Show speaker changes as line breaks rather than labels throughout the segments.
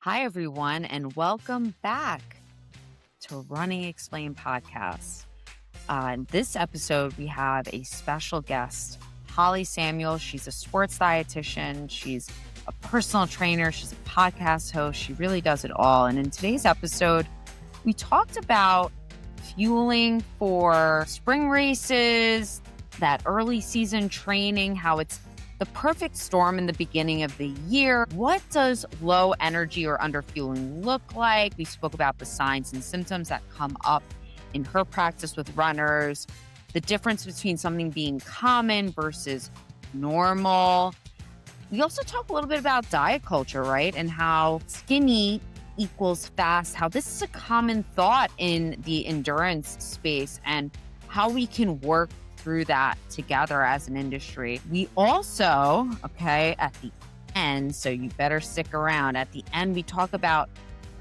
Hi, everyone, and welcome back to Running Explain podcast. In this episode, we have a special guest, Holley Samuel. She's a sports dietitian. She's a personal trainer. She's a podcast host. She really does it all. And in today's episode, we talked about fueling for spring races, that early season training, how it's the perfect storm in the beginning of the year. What does low energy or underfueling look like? We spoke about the signs and symptoms that come up in her practice with runners, the difference between something being common versus normal. We also talk a little bit about diet culture, right? And how skinny equals fast, how this is a common thought in the endurance space and how we can work through that together as an industry. We also, at the end, so you better stick around. At the end, we talk about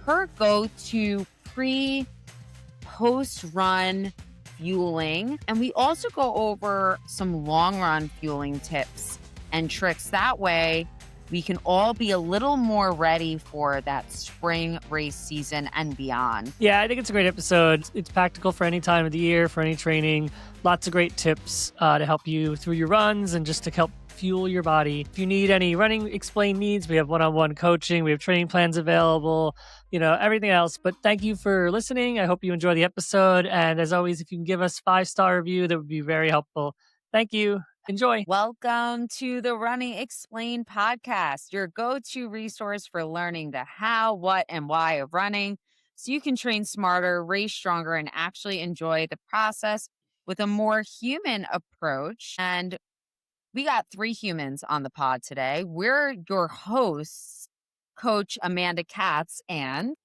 her go-to post-run fueling. And we also go over some long-run fueling tips and tricks. That way, we can all be a little more ready for that spring race season and beyond.
Yeah, I think it's a great episode. It's practical for any time of the year, for any training. Lots of great tips to help you through your runs and just to help fuel your body. If you need any running explain needs, we have one-on-one coaching. We have training plans available, everything else. But thank you for listening. I hope you enjoy the episode. And as always, if you can give us a 5-star review, that would be very helpful. Thank you. Enjoy.
Welcome to the Running Explain podcast, your go-to resource for learning the how, what, and why of running so you can train smarter, race stronger, and actually enjoy the process with a more human approach. And we got 3 humans on the pod today. We're your hosts, Coach Amanda Katz and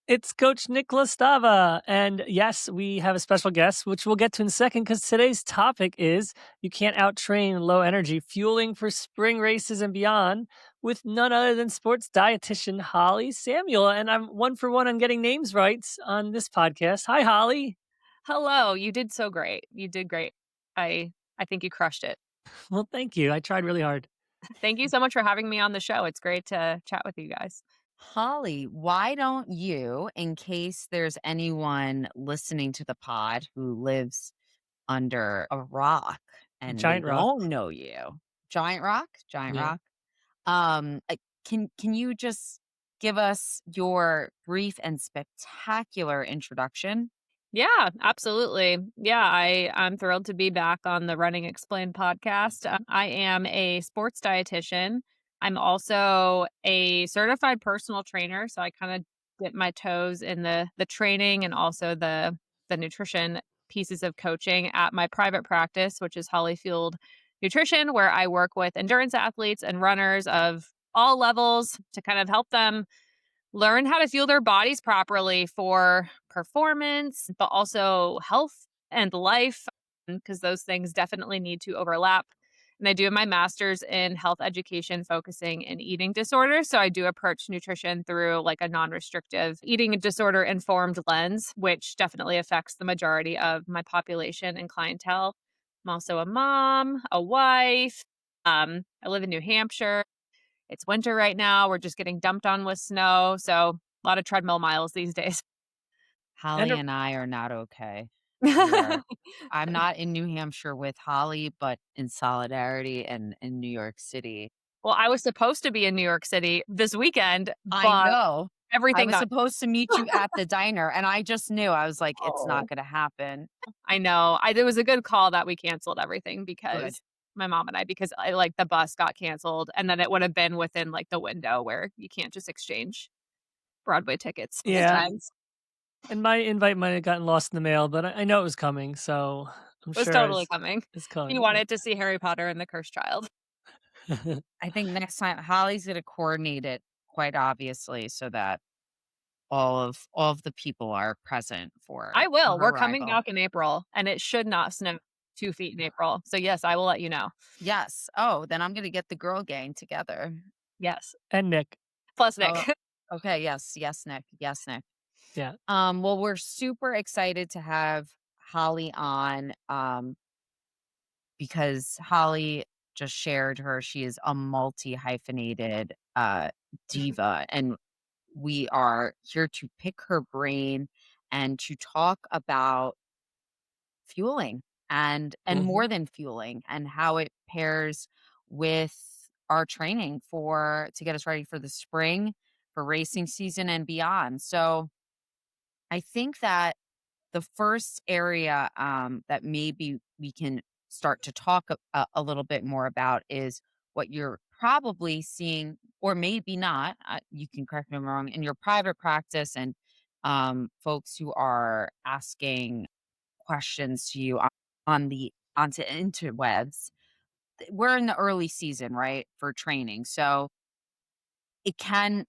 It's Coach Klastava. And yes, we have a special guest, which we'll get to in a second, because today's topic is you can't out-train low energy, fueling for spring races and beyond, with none other than sports dietitian Holley Samuel. And I'm 1 for 1 on getting names right on this podcast. Hi, Holley.
Hello, you did so great. You did great. I think you crushed it.
Well, thank you. I tried really hard.
Thank you so much for having me on the show. It's great to chat with you guys.
Holley. Why don't you, in case there's anyone listening to the pod who lives under a rock and
Giant
they
rock.
don't know you. Giant rock? Giant
Yeah.
rock. Can you just give us your brief and spectacular introduction?
Yeah, absolutely. Yeah, I'm thrilled to be back on the Running Explained podcast. I am a sports dietitian. I'm also a certified personal trainer, so I kind of dip my toes in the training and also the nutrition pieces of coaching at my private practice, which is Hollyfield Nutrition, where I work with endurance athletes and runners of all levels to kind of help them learn how to fuel their bodies properly for performance, but also health and life, because those things definitely need to overlap. And I do my master's in health education, focusing in eating disorders. So I do approach nutrition through like a non-restrictive eating disorder informed lens, which definitely affects the majority of my population and clientele. I'm also a mom, a wife. I live in New Hampshire. It's winter right now. We're just getting dumped on with snow. So a lot of treadmill miles these days.
Holley and I are not okay. I'm not in New Hampshire with Holley, but in solidarity and in New York City.
Well, I was supposed to be in New York City this weekend,
I
but
know. I
everything
was
got.
supposed to meet you at the diner, and I just knew. I was like, it's
Oh,
not going to happen.
I know. It was a good call that we canceled everything
Good.
because my mom and I, because the bus got canceled, and then it would have been within like the window where you can't just exchange Broadway tickets.
Yeah.
Sometimes.
And my invite might have gotten lost in the mail, but I know it was coming, so I'm
It was
sure
totally coming.
it's coming.
You wanted to see Harry Potter and the Cursed Child.
I think next time Holly's going to coordinate it quite obviously so that all of the people are present for
I will.
her
We're coming
arrival.
back in April, and it should not snow 2 feet in April. So yes, I will let you know.
Yes. Oh, then I'm going to get the girl gang together.
Yes.
And Nick.
Plus Nick.
Oh, okay. Yes. Yes, Nick. Yes, Nick.
Yeah.
Well, we're super excited to have Holley on because Holley just shared she is a multi-hyphenated diva. And we are here to pick her brain and to talk about fueling and
Hmm.
more than fueling and how it pairs with our training for to get us ready for the spring, for racing season and beyond. So I think that the first area that maybe we can start to talk a little bit more about is what you're probably seeing, or maybe not. You can correct me if I'm wrong in your private practice and folks who are asking questions to you on the onto interwebs. We're in the early season, right, for training, so it can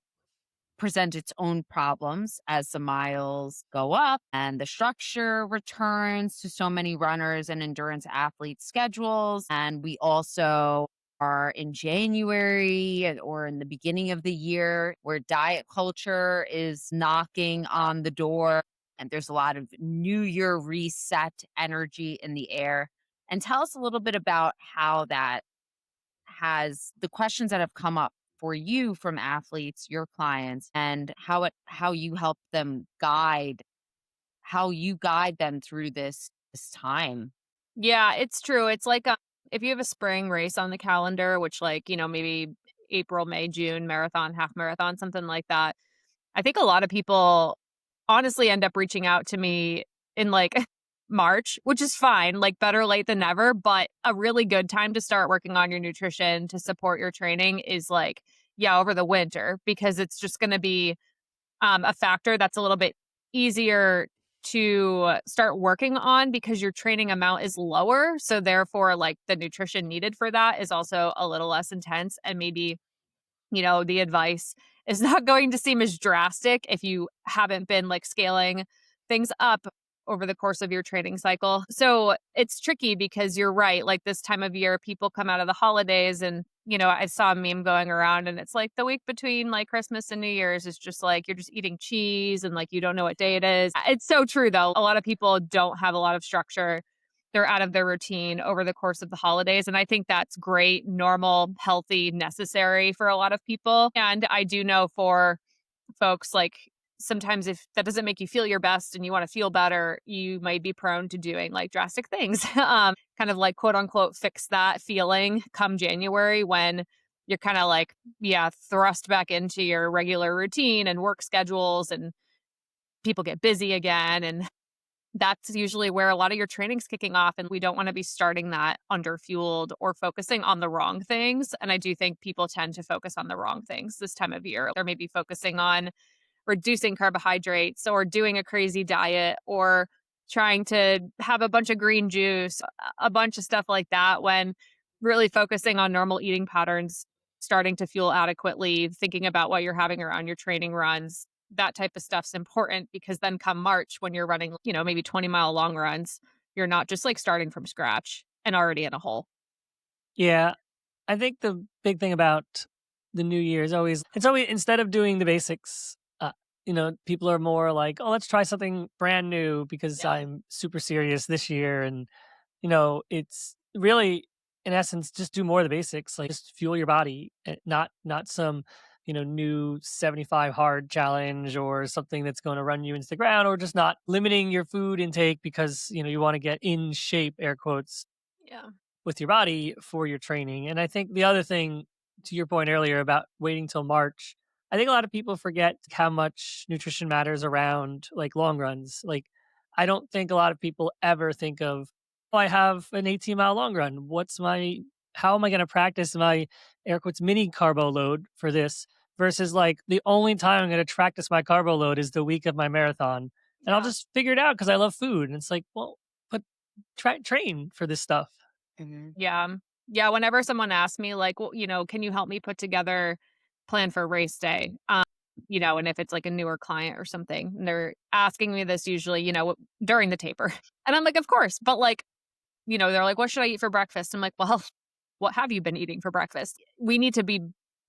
present its own problems as the miles go up and the structure returns to so many runners and endurance athletes' schedules. And we also are in January or in the beginning of the year where diet culture is knocking on the door and there's a lot of New Year reset energy in the air. And tell us a little bit about how that has the questions that have come up for you from athletes, your clients, and how you help them how you guide them through this time.
Yeah, it's true. It's like if you have a spring race on the calendar, which like, maybe April, May, June, marathon, half marathon, something like that. I think a lot of people honestly end up reaching out to me in like March, which is fine, like better late than never. But a really good time to start working on your nutrition to support your training is like, yeah, over the winter, because it's just going to be a factor that's a little bit easier to start working on because your training amount is lower. So, therefore, like the nutrition needed for that is also a little less intense. And maybe the advice is not going to seem as drastic if you haven't been like scaling things up over the course of your training cycle. So it's tricky because you're right. Like this time of year, people come out of the holidays and, I saw a meme going around and it's like the week between like Christmas and New Year's is just like you're just eating cheese and like you don't know what day it is. It's so true though. A lot of people don't have a lot of structure, they're out of their routine over the course of the holidays. And I think that's great, normal, healthy, necessary for a lot of people. And I do know for folks, like sometimes if that doesn't make you feel your best and you want to feel better, you might be prone to doing like drastic things, kind of like quote unquote fix that feeling come January when you're kind of like, yeah, thrust back into your regular routine and work schedules and people get busy again. And that's usually where a lot of your training's kicking off. And we don't want to be starting that underfueled or focusing on the wrong things. And I do think people tend to focus on the wrong things this time of year. They're maybe focusing on reducing carbohydrates or doing a crazy diet or trying to have a bunch of green juice, a bunch of stuff like that, when really focusing on normal eating patterns, starting to fuel adequately, thinking about what you're having around your training runs. That type of stuff's important because then come March, when you're running, maybe 20-mile long runs, you're not just like starting from scratch and already in a hole.
Yeah. I think the big thing about the new year is it's always instead of doing the basics, people are more like, oh, let's try something brand new because
Yeah.
I'm super serious this year. And, it's really, in essence, just do more of the basics, like just fuel your body, not some, new 75 hard challenge or something that's going to run you into the ground, or just not limiting your food intake because, you want to get in shape, air quotes,
Yeah.
with your body for your training. And I think the other thing, to your point earlier about waiting till March, I think a lot of people forget how much nutrition matters around like long runs. Like, I don't think a lot of people ever think of, oh, I have an 18-mile long run. How am I going to practice my air quotes mini carbo load for this versus like the only time I'm going to practice my carbo load is the week of my marathon. And I'll
Yeah.
just figure it out because I love food. And it's like, well, but train for this stuff.
Mhm.
Yeah. Yeah. Whenever someone asks me, like, well, can you help me put together plan for race day? And if it's like a newer client or something, and they're asking me this usually, during the taper. And I'm like, of course. But like, they're like, what should I eat for breakfast? I'm like, well, what have you been eating for breakfast? We need to be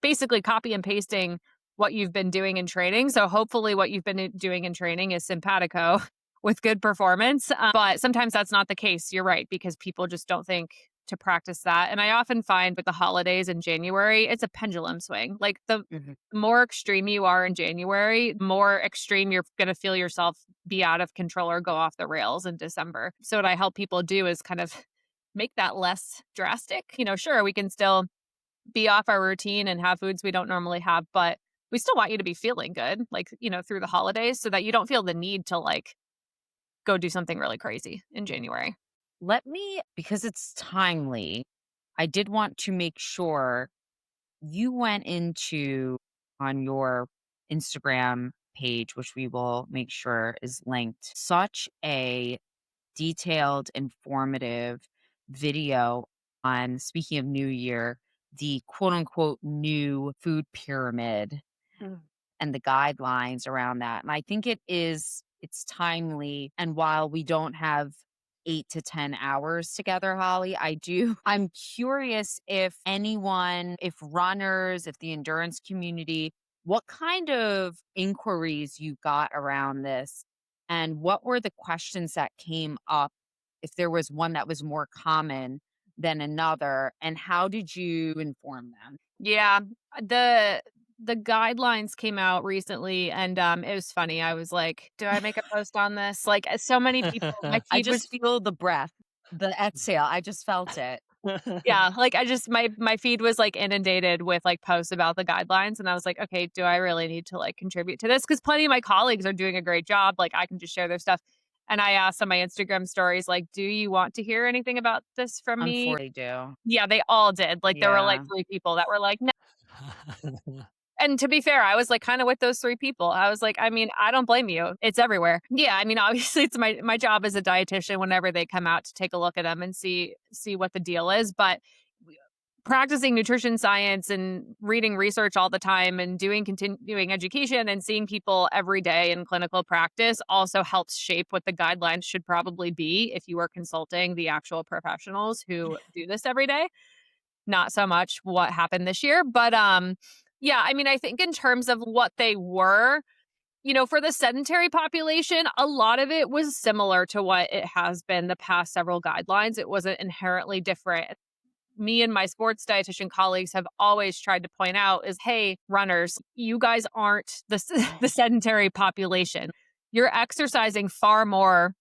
basically copy and pasting what you've been doing in training. So hopefully what you've been doing in training is simpatico with good performance. But sometimes that's not the case. You're right, because people just don't think to practice that. And I often find with the holidays in January, it's a pendulum swing. Like the more extreme you are in January, more extreme you're going to feel yourself be out of control or go off the rails in December. So what I help people do is kind of make that less drastic. Sure, we can still be off our routine and have foods we don't normally have, but we still want you to be feeling good, like, through the holidays so that you don't feel the need to like go do something really crazy in January.
Because it's timely, I did want to make sure you went into on your Instagram page, which we will make sure is linked, such a detailed, informative video on, speaking of New Year, the quote unquote new food pyramid and the guidelines around that. And I think it's timely. And while we don't have 8 to 10 hours together, Holly, I'm curious if runners, if the endurance community, what kind of inquiries you got around this and what were the questions that came up, if there was one that was more common than another, and how did you inform them?
Yeah, the guidelines came out recently, and it was funny. I was like, "Do I make a post on this?" Like, so many people, my
I
feed was
just feel the breath, the exhale. I just felt it.
yeah, like I just my feed was like inundated with like posts about the guidelines, and I was like, okay, do I really need to like contribute to this? Because plenty of my colleagues are doing a great job. Like I can just share their stuff. And I asked on my Instagram stories, like, do you want to hear anything about this from me?
Unfortunately, do.
Yeah, they all did. Like there were like
Yeah.
3 people that were like, no. And to be fair, I was like kind of with those 3 people. I was like, I mean, I don't blame you. It's everywhere. Yeah, I mean, obviously it's my job as a dietitian whenever they come out to take a look at them and see what the deal is, but practicing nutrition science and reading research all the time and doing continuing education and seeing people every day in clinical practice also helps shape what the guidelines should probably be if you are consulting the actual professionals who do this every day. Not so much what happened this year, but yeah, I mean, I think in terms of what they were, for the sedentary population, a lot of it was similar to what it has been the past several guidelines. It wasn't inherently different. Me and my sports dietitian colleagues have always tried to point out is, hey, runners, you guys aren't the sedentary population. You're exercising far more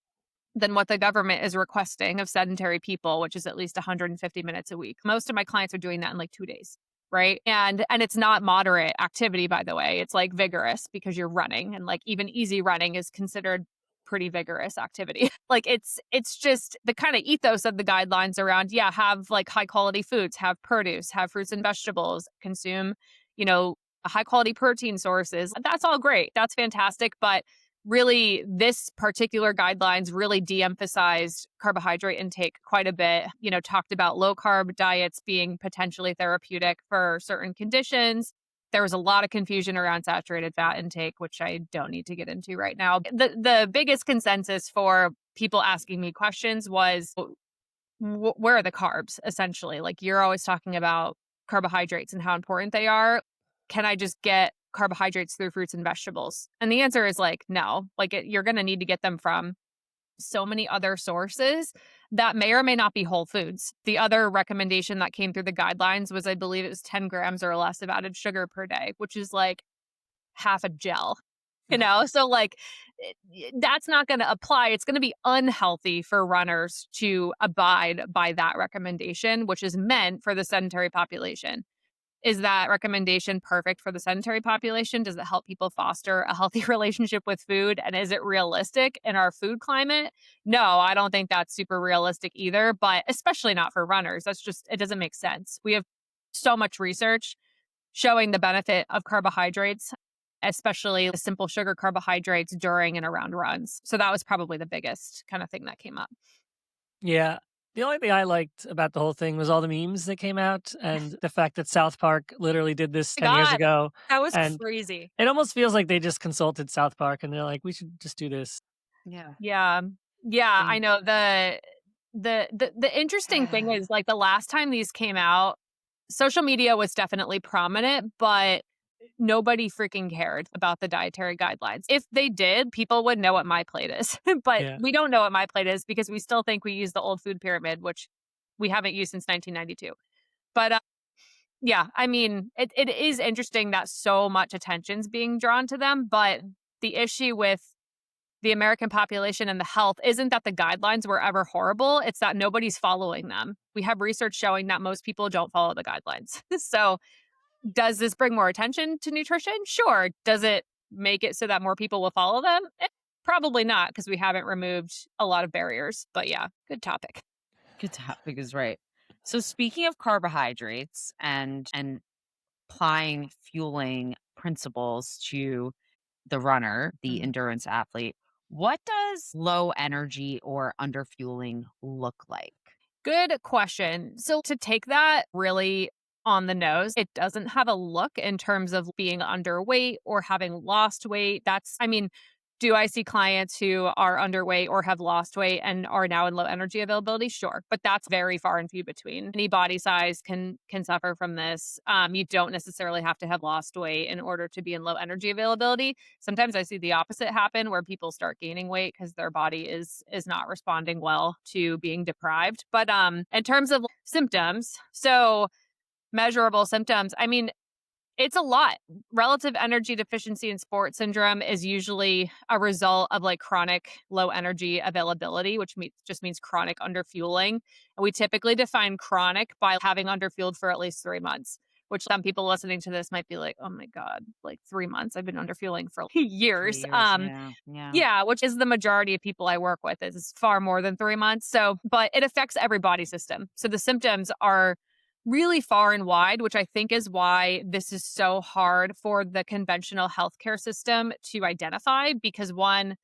than what the government is requesting of sedentary people, which is at least 150 minutes a week. Most of my clients are doing that in like 2 days, right? And it's not moderate activity, by the way. It's like vigorous because you're running, and like even easy running is considered pretty vigorous activity. Like it's just the kind of ethos of the guidelines around, yeah, have like high quality foods, have produce, have fruits and vegetables, consume, high quality protein sources. That's all great. That's fantastic. But really, this particular guidelines really de-emphasized carbohydrate intake quite a bit, talked about low carb diets being potentially therapeutic for certain conditions. There was a lot of confusion around saturated fat intake, which I don't need to get into right now. The biggest consensus for people asking me questions was, where are the carbs, essentially? Like you're always talking about carbohydrates and how important they are. Can I just get carbohydrates through fruits and vegetables? And the answer is like, no, like you're going to need to get them from so many other sources that may or may not be whole foods. The other recommendation that came through the guidelines was, I believe it was 10 grams or less of added sugar per day, which is like half a gel, So like that's not going to apply. It's going to be unhealthy for runners to abide by that recommendation, which is meant for the sedentary population. Is that recommendation perfect for the sedentary population? Does it help people foster a healthy relationship with food? And is it realistic in our food climate? No, I don't think that's super realistic either, but especially not for runners. It doesn't make sense. We have so much research showing the benefit of carbohydrates, especially simple sugar carbohydrates during and around runs. So that was probably the biggest kind of thing that came up.
Yeah. The only thing I liked about the whole thing was all the memes that came out and the fact that South Park literally did this 10 years ago.
That was
and
crazy.
It almost feels like they just consulted South Park and they're like, we should just do this.
Yeah.
Yeah. Yeah. I know the interesting thing is like the last time these came out, social media was definitely prominent, but nobody freaking cared about the dietary guidelines. If they did, people would know what my plate is. But we don't know what my plate is because we still think we use the old food pyramid, which we haven't used since 1992. But yeah, I mean, it is interesting that so much attention's being drawn to them. But the issue with the American population and the health isn't that the guidelines were ever horrible. It's that nobody's following them. We have research showing that most people don't follow the guidelines. So does this bring more attention to nutrition? Sure. Does it make it so that more people will follow them? Probably not, because we haven't removed a lot of barriers. But yeah, good topic.
Good topic is right. So speaking of carbohydrates and applying fueling principles to the runner, the endurance athlete, what does low energy or underfueling look like?
Good question. So to take that really on the nose, it doesn't have a look in terms of being underweight or having lost weight. I mean, do I see clients who are underweight or have lost weight and are now in low energy availability? Sure, but that's very far and few between. Any body size can suffer from this. You don't necessarily have to have lost weight in order to be in low energy availability. Sometimes I see the opposite happen, where people start gaining weight because their body is not responding well to being deprived. But in terms of symptoms, so measurable symptoms, I mean, it's a lot. Relative energy deficiency in sport syndrome is usually a result of like chronic low energy availability, which just means chronic underfueling. And we typically define chronic by having underfueled for at least 3 months, which some people listening to this might be like, oh my God, like 3 months. I've been underfueling for years. Yeah, which is the majority of people I work with. Is far more than 3 months. So, but it affects every body system. So the symptoms are really far and wide, which I think is why this is so hard for the conventional healthcare system to identify. Because one,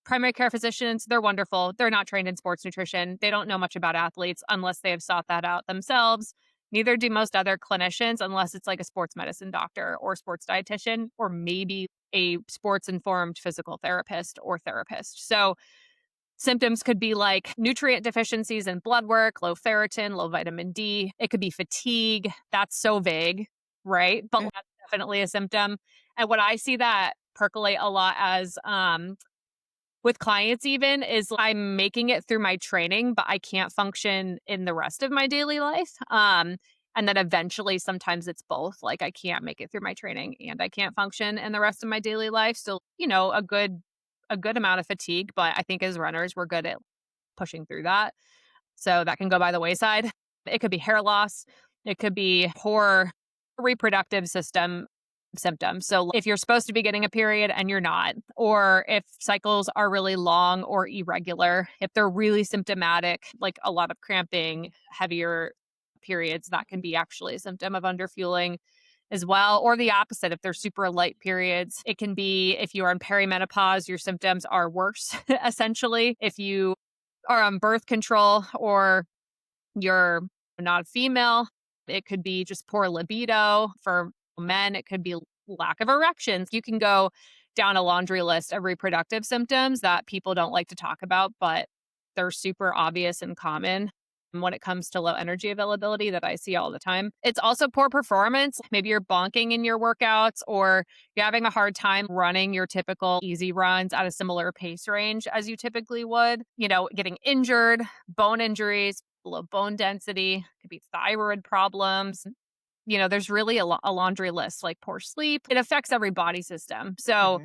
primary care physicians, they're wonderful. They're not trained in sports nutrition. They don't know much about athletes unless they have sought that out themselves. Neither do most other clinicians unless it's like a sports medicine doctor or sports dietitian or maybe a sports informed physical therapist or therapist. So symptoms could be like nutrient deficiencies in blood work, low ferritin, low vitamin D. It could be fatigue. That's so vague, right? But that's definitely a symptom. And what I see that percolate a lot as with clients even is I'm making it through my training, but I can't function in the rest of my daily life. And then eventually sometimes it's both. Like I can't make it through my training and I can't function in the rest of my daily life. So, a good amount of fatigue, but I think as runners, we're good at pushing through that. So that can go by the wayside. It could be hair loss. It could be poor reproductive system symptoms. So if you're supposed to be getting a period and you're not, or if cycles are really long or irregular, if they're really symptomatic, like a lot of cramping, heavier periods, that can be actually a symptom of underfueling as well. Or the opposite, if they're super light periods, it can be if you are in perimenopause, your symptoms are worse, essentially. If you are on birth control or you're not female, it could be just poor libido. For men, it could be lack of erections. You can go down a laundry list of reproductive symptoms that people don't like to talk about, but they're super obvious and common when it comes to low energy availability that I see all the time. It's also poor performance. Maybe you're bonking in your workouts or you're having a hard time running your typical easy runs at a similar pace range as you typically would. Getting injured, bone injuries, low bone density, could be thyroid problems. There's really a laundry list, like poor sleep. It affects every body system. So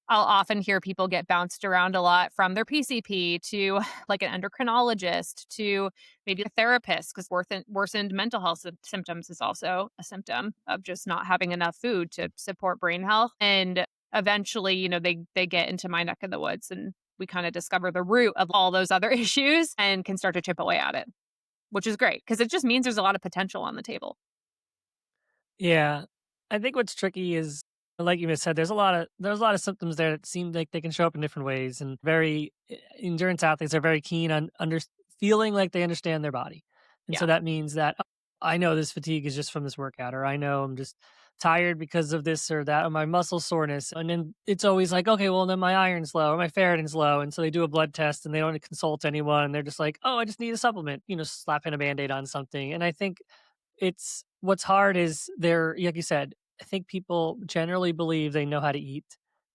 I'll often hear people get bounced around a lot from their PCP to like an endocrinologist to maybe a therapist, because worsened mental health symptoms is also a symptom of just not having enough food to support brain health. And eventually, they get into my neck of the woods and we kind of discover the root of all those other issues and can start to chip away at it, which is great because it just means there's a lot of potential on the table.
Yeah. I think what's tricky is, like you just said, there's a lot of symptoms there that seem like they can show up in different ways, and endurance athletes are very keen on feeling like they understand their body. And so that means that, "Oh, I know this fatigue is just from this workout," or "I know I'm just tired because of this or that, or my muscle soreness." And then it's always like, okay, well then my iron's low or my ferritin's low. And so they do a blood test and they don't consult anyone. And they're just like, oh, I just need a supplement, slapping a Band-Aid on something. And I think what's hard is like you said, I think people generally believe they know how to eat.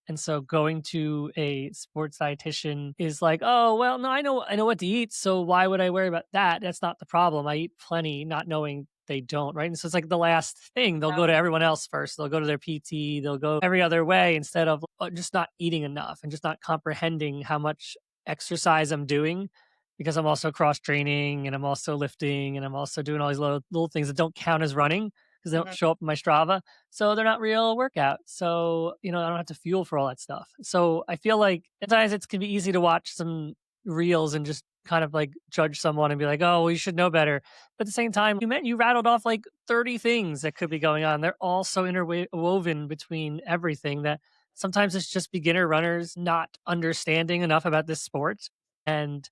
And so going to a sports dietitian is like, oh, well, no, I know what to eat. So why would I worry about that? That's not the problem. I eat plenty, not knowing they don't, right? And so it's like the last thing. They'll go to everyone else first. They'll go to their PT. They'll go every other way instead of just not eating enough and just not comprehending how much exercise I'm doing because I'm also cross training and I'm also lifting and I'm also doing all these little things that don't count as running because they don't show up in my Strava. So they're not real workouts. So, I don't have to fuel for all that stuff. So I feel like sometimes it can be easy to watch some reels and just kind of like judge someone and be like, oh, well, you should know better. But at the same time, you rattled off like 30 things that could be going on. They're all so interwoven between everything that sometimes it's just beginner runners not understanding enough about this sport and,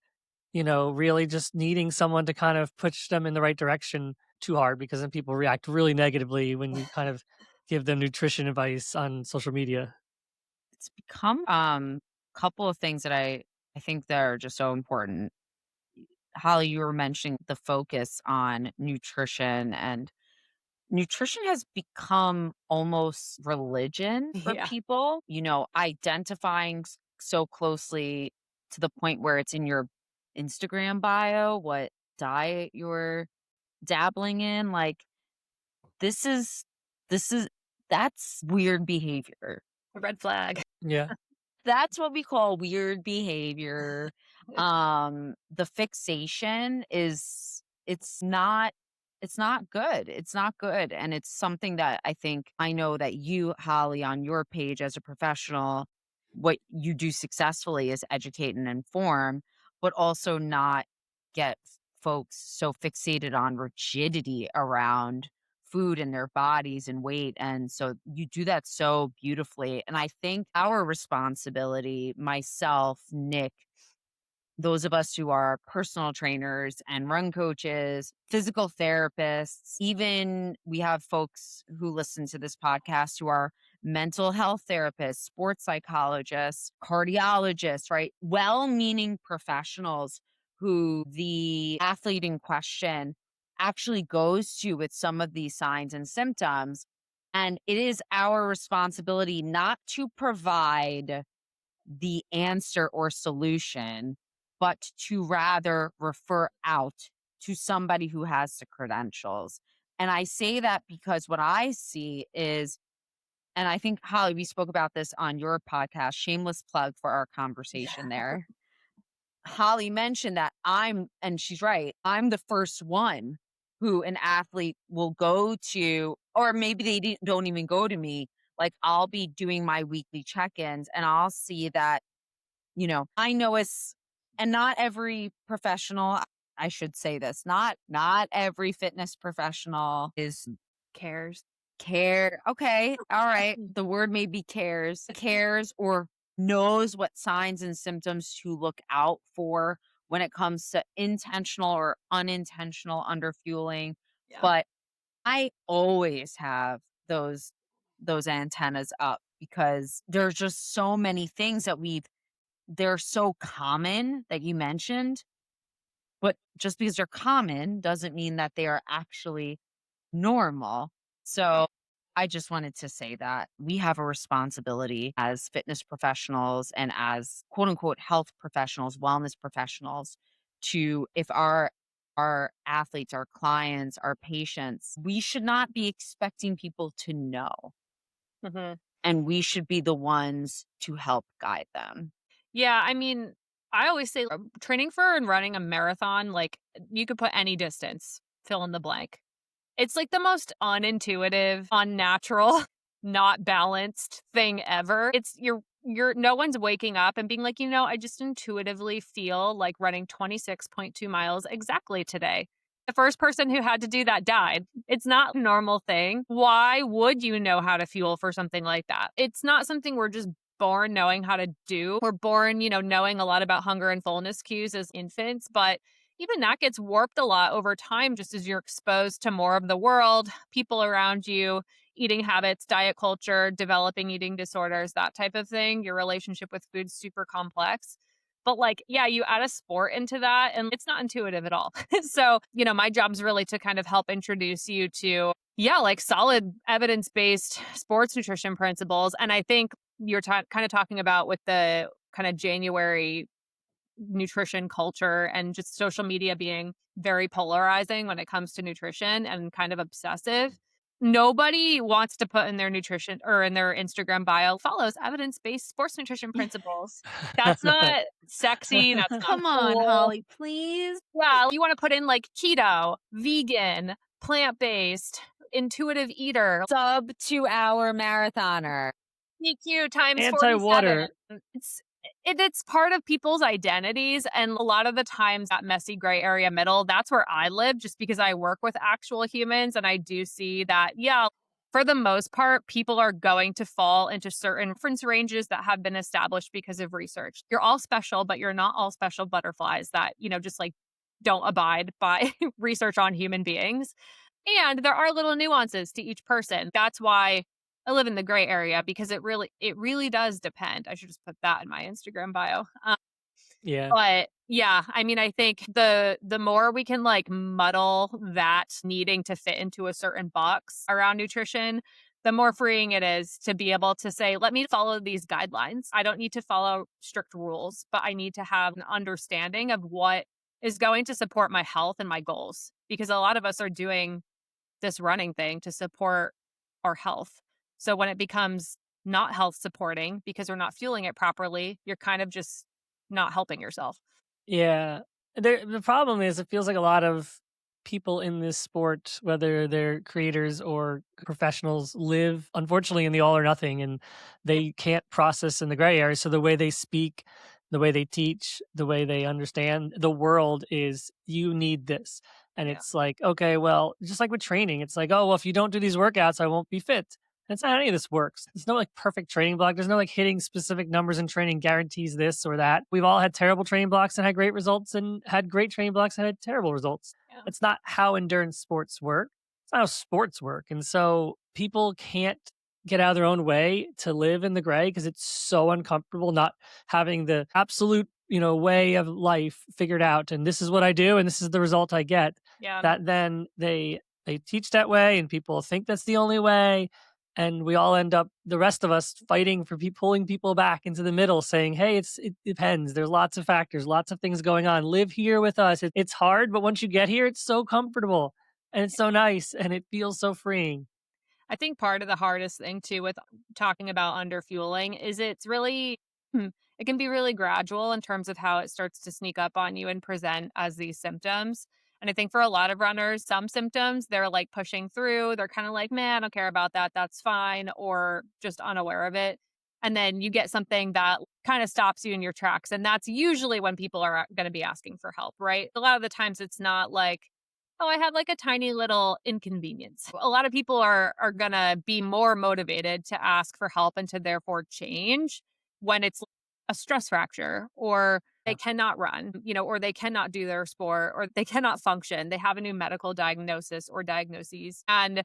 really just needing someone to kind of push them in the right direction too hard because then people react really negatively when you kind of give them nutrition advice on social media.
It's become couple of things that I think that are just so important. Holly, you were mentioning the focus on nutrition, and nutrition has become almost religion for
Yeah.
people, identifying so closely to the point where it's in your Instagram bio what diet you're dabbling in. Like, this is, this is, that's weird behavior.
Red flag.
Yeah.
That's what we call weird behavior. The fixation is it's not good. It's not good. And it's something that I know that you, Holly, on your page as a professional, what you do successfully is educate and inform, but also not get folks so fixated on rigidity around food and their bodies and weight. And so you do that so beautifully. And I think our responsibility, myself, Nick, those of us who are personal trainers and run coaches, physical therapists, even we have folks who listen to this podcast who are mental health therapists, sports psychologists, cardiologists, right? Well meaning professionals who the athlete in question actually goes to with some of these signs and symptoms. And it is our responsibility not to provide the answer or solution, but to rather refer out to somebody who has the credentials. And I say that because what I see is, and I think, Holly, we spoke about this on your podcast, shameless plug for our conversation there. Holly mentioned that and she's right, I'm the first one who an athlete will go to, or maybe they don't even go to me. Like, I'll be doing my weekly check ins and I'll see that, I know and not every professional, I should say this, not every fitness professional is
Cares.
Okay. All right. The word maybe cares or knows what signs and symptoms to look out for when it comes to intentional or unintentional underfueling.
Yeah.
But I always have those antennas up because there's just so many things that they're so common that you mentioned, but just because they're common doesn't mean that they are actually normal. So I just wanted to say that we have a responsibility as fitness professionals and as quote unquote health professionals, wellness professionals, to, if our athletes, our clients, our patients, we should not be expecting people to know.
Mhm.
And we should be the ones to help guide them.
Yeah, I mean, I always say training for and running a marathon, like you could put any distance, fill in the blank. It's like the most unintuitive, unnatural, not balanced thing ever. It's no one's waking up and being like, I just intuitively feel like running 26.2 miles exactly today. The first person who had to do that died. It's not a normal thing. Why would you know how to fuel for something like that? It's not something we're just born knowing how to do. We're born, knowing a lot about hunger and fullness cues as infants, but even that gets warped a lot over time just as you're exposed to more of the world, people around you, eating habits, diet culture, developing eating disorders, that type of thing. Your relationship with food's super complex. But you add a sport into that and it's not intuitive at all. So, my job's really to kind of help introduce you to, solid evidence-based sports nutrition principles. And I think you're kind of talking about with the kind of January nutrition culture and just social media being very polarizing when it comes to nutrition and kind of obsessive. Nobody wants to put in their nutrition or in their Instagram bio follows evidence-based sports nutrition principles. That's not sexy. That's not
Come on,
cool.
Holly, please.
Yeah, you want to put in like keto, vegan, plant-based, intuitive eater,
Sub 2 hour marathoner.
PQ times 47.
Anti-water.
It's part of people's identities, and a lot of the times that messy gray area middle, that's where I live just because I work with actual humans, and I do see that, yeah, for the most part, people are going to fall into certain reference ranges that have been established because of research. You're all special, but you're not all special butterflies that, just like don't abide by research on human beings. And there are little nuances to each person. That's why I live in the gray area because it really does depend. I should just put that in my Instagram bio.
Yeah.
But yeah, I mean, I think the more we can like muddle that needing to fit into a certain box around nutrition, the more freeing it is to be able to say, let me follow these guidelines. I don't need to follow strict rules, but I need to have an understanding of what is going to support my health and my goals. Because a lot of us are doing this running thing to support our health. So when it becomes not health supporting because we're not fueling it properly, you're kind of just not helping yourself.
Yeah. The problem is it feels like a lot of people in this sport, whether they're creators or professionals, live unfortunately in the all or nothing, and they can't process in the gray area. So the way they speak, the way they teach, the way they understand the world is you need this. And
Yeah.
it's like, okay, well, just like with training, it's like, oh, well, if you don't do these workouts, I won't be fit. And it's not how any of this works. There's no like perfect training block. There's no like hitting specific numbers in training guarantees this or that. We've all had terrible training blocks and had great results, and had great training blocks and had terrible results.
Yeah.
That's not how endurance sports work. It's not how sports work. And so people can't get out of their own way to live in the gray because it's so uncomfortable not having the absolute, way of life figured out. And this is what I do, and this is the result I get.
Yeah.
That then they teach that way, and people think that's the only way. And we all end up, the rest of us, fighting for pulling people back into the middle, saying, hey, it depends. There's lots of factors, lots of things going on. Live here with us. It's hard, but once you get here, it's so comfortable and it's so nice and it feels so freeing.
I think part of the hardest thing too with talking about underfueling is it's really it can be really gradual in terms of how it starts to sneak up on you and present as these symptoms. And I think for a lot of runners, some symptoms they're like pushing through. They're kind of like, man, I don't care about that. That's fine, or just unaware of it. And then you get something that kind of stops you in your tracks. And that's usually when people are going to be asking for help, right? A lot of the times it's not like, oh, I had like a tiny little inconvenience. A lot of people are going to be more motivated to ask for help and to therefore change when it's a stress fracture, or they cannot run, or they cannot do their sport, or they cannot function. They have a new medical diagnosis or diagnoses. And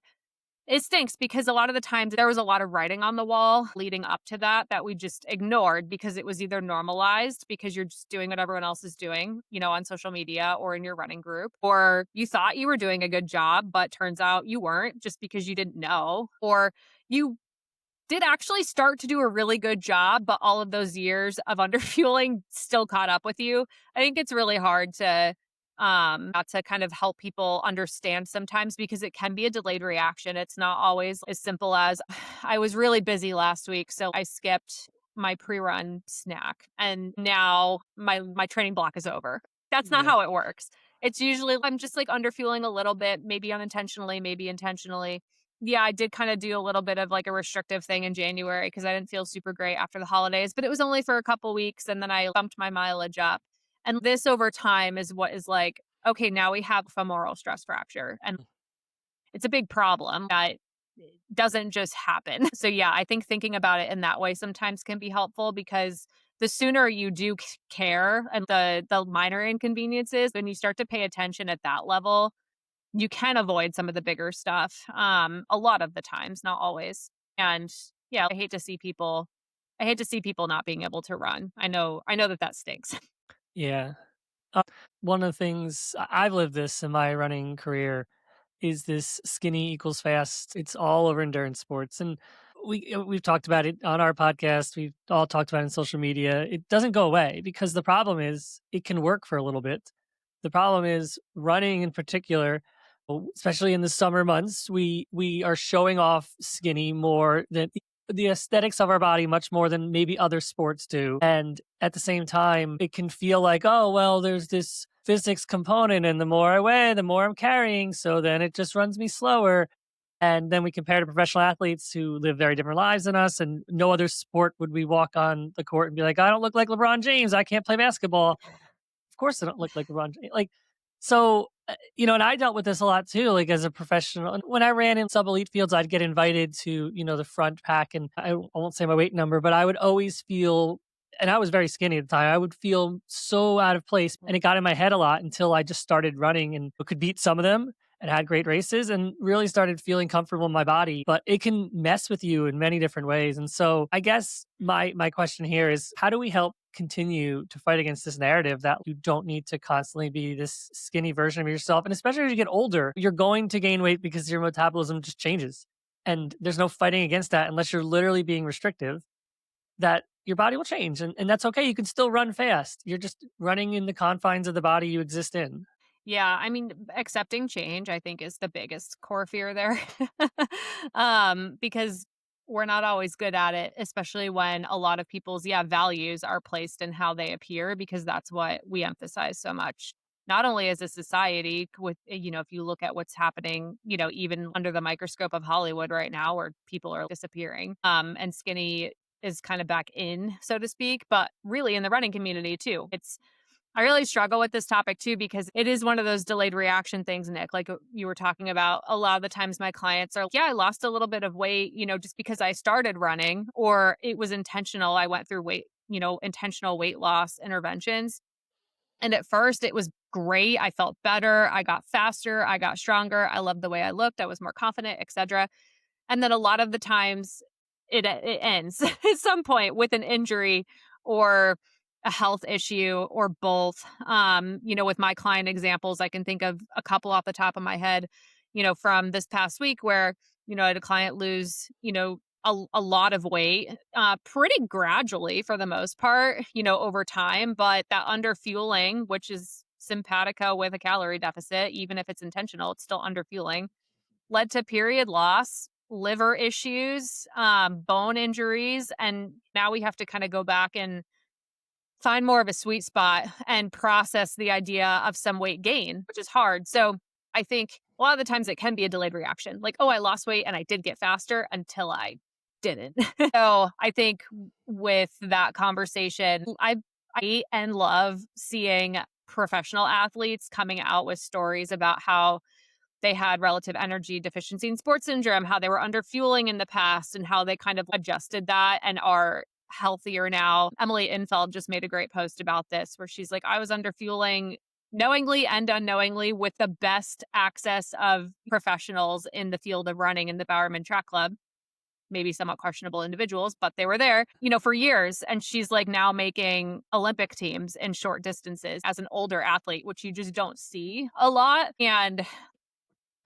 it stinks because a lot of the times there was a lot of writing on the wall leading up to that we just ignored because it was either normalized because you're just doing what everyone else is doing, on social media or in your running group, or you thought you were doing a good job, but turns out you weren't just because you didn't know, or you did actually start to do a really good job, but all of those years of underfueling still caught up with you. I think it's really hard to kind of help people understand sometimes because it can be a delayed reaction. It's not always as simple as I was really busy last week, so I skipped my pre-run snack and now my training block is over. That's not how it works. It's usually I'm just like underfueling a little bit, maybe unintentionally, maybe intentionally. Yeah, I did kind of do a little bit of like a restrictive thing in January because I didn't feel super great after the holidays, but it was only for a couple weeks and then I bumped my mileage up. And this over time is what is like, okay, now we have a femoral stress fracture. And it's a big problem that doesn't just happen. So yeah, I think thinking about it in that way sometimes can be helpful because the sooner you do care and the minor inconveniences, when you start to pay attention at that level, you can avoid some of the bigger stuff. A lot of the times, not always. And yeah, I hate to see people not being able to run. I know that stinks.
Yeah. One of the things I've lived this in my running career is this skinny equals fast. It's all over endurance sports. And we've talked about it on our podcast. We've all talked about it in social media. It doesn't go away because the problem is it can work for a little bit. The problem is running in particular, especially in the summer months, we are showing off skinny more than the aesthetics of our body much more than maybe other sports do. And at the same time, it can feel like, oh, well, there's this physics component, and the more I weigh, the more I'm carrying. So then it just runs me slower. And then we compare to professional athletes who live very different lives than us. And no other sport would we walk on the court and be like, I don't look like LeBron James. I can't play basketball. Of course I don't look like LeBron James. And I dealt with this a lot too, like as a professional. And when I ran in sub-elite fields, I'd get invited to, the front pack, and I won't say my weight number, but I would always feel, and I was very skinny at the time, I would feel so out of place. And it got in my head a lot until I just started running and could beat some of them and had great races and really started feeling comfortable in my body. But it can mess with you in many different ways. And so I guess my question here is, how do we help continue to fight against this narrative that you don't need to constantly be this skinny version of yourself? And especially as you get older, you're going to gain weight because your metabolism just changes. And there's no fighting against that unless you're literally being restrictive, that your body will change. And that's okay. You can still run fast. You're just running in the confines of the body you exist in.
Yeah, I mean, accepting change, I think, is the biggest core fear there. Because we're not always good at it, especially when a lot of people's, values are placed in how they appear, because that's what we emphasize so much. Not only as a society, with, if you look at what's happening, even under the microscope of Hollywood right now, where people are disappearing, and skinny is kind of back in, so to speak, but really in the running community too. I really struggle with this topic too, because it is one of those delayed reaction things, Nick, like you were talking about. A lot of the times my clients are, I lost a little bit of weight, just because I started running, or it was intentional. I went through intentional weight loss interventions. And at first it was great. I felt better. I got faster. I got stronger. I loved the way I looked. I was more confident, etc. And then a lot of the times it ends at some point with an injury or a health issue or both. With my client examples, I can think of a couple off the top of my head, from this past week where, I had a client lose, a lot of weight, pretty gradually for the most part, over time. But that underfueling, which is simpatico with a calorie deficit, even if it's intentional, it's still underfueling, led to period loss, liver issues, bone injuries. And now we have to kind of go back and find more of a sweet spot and process the idea of some weight gain, which is hard. So I think a lot of the times it can be a delayed reaction. Like, oh, I lost weight and I did get faster until I didn't. So I think with that conversation, I and love seeing professional athletes coming out with stories about how they had relative energy deficiency and sports syndrome, how they were underfueling in the past, and how they kind of adjusted that and are healthier now. Emily Infeld just made a great post about this, where she's like, I was underfueling knowingly and unknowingly with the best access of professionals in the field of running in the Bowerman Track Club. Maybe somewhat questionable individuals, but they were there, for years. And she's like now making Olympic teams in short distances as an older athlete, which you just don't see a lot. And